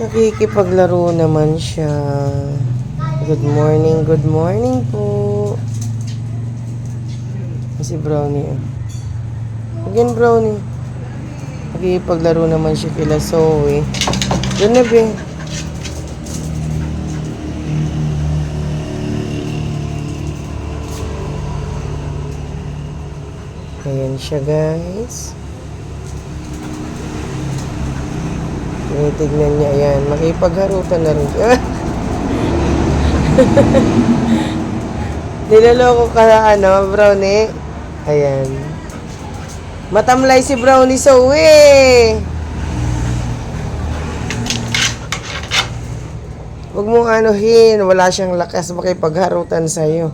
Nakikipaglaro naman siya. Good morning po. Si Brownie. Again, Brownie. Nakikipaglaro naman siya kila Zoe. Doon na, be. Ayan siya, guys. Tignan niya, ayan. Makipagharutan na rin siya. Niloloko ka na, Brownie. Ayan. Matamlay si Brownie Zoe. Huwag mong anuhin. Wala siyang lakas makipagharutan sa'yo.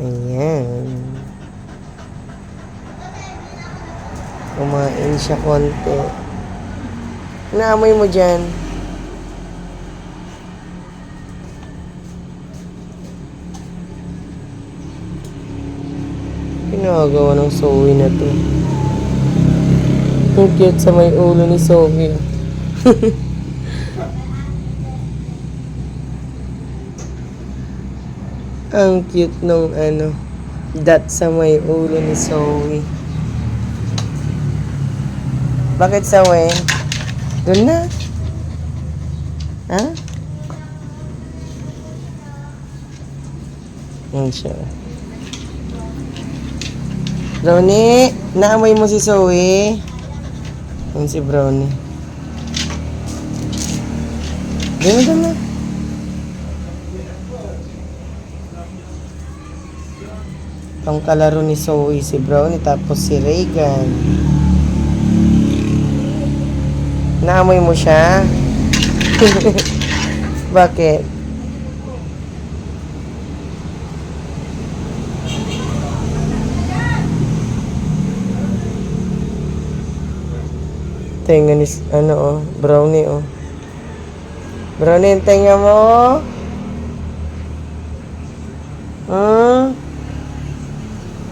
Ayan. Kumain siya konti. Naamoy mo dyan. Pinagawa ng Zoe na to. Ang cute sa may ulo ni Zoe. Ang cute nung dot sa may ulo ni Zoe. Bakit, Zoe? Doon na. Ha? Yan siya. Brownie, naamoy mo si Zoe? Yan si Brownie. Doon na. Pangkalaro ni Zoe si Brownie, tapos si Reagan. Naamoy mo siya? Bakit? Tenga ni, Brownie, Brownie, tenga mo?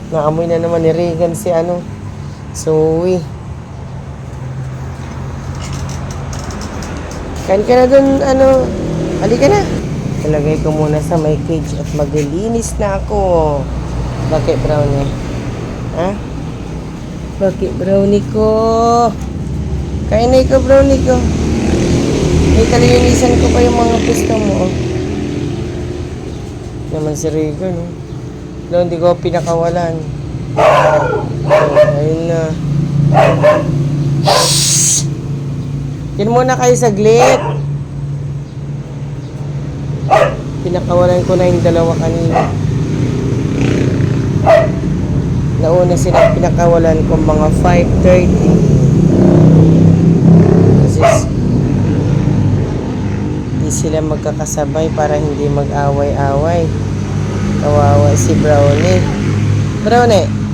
Naamoy na naman ni Reagan si Zoe. Kain ka na dun, halika na. Ilagay ko muna sa may cage at maglilinis na ako. Bakit, Brownie? Ha? Bakit, Brownie ko? Kain na ikaw, Brownie ko. May kalinisan ko pa yung mga pista mo. Naman si Regan, Doon, hindi ko pinakawalan. Ayun na. Yan muna kayo saglit. Pinakawalan ko na yung dalawa kanina. Nauna sila pinakawalan ko mga 5:30. Kasi hindi sila magkakasabay para hindi mag-away-away. Kawawa si Brownie. Brownie.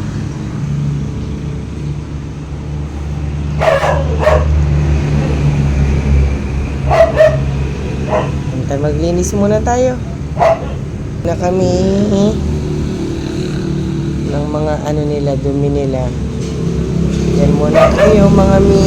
Maglinis muna tayo na kami ng mga nila, dumi nila. Yan muna kayo mga mi.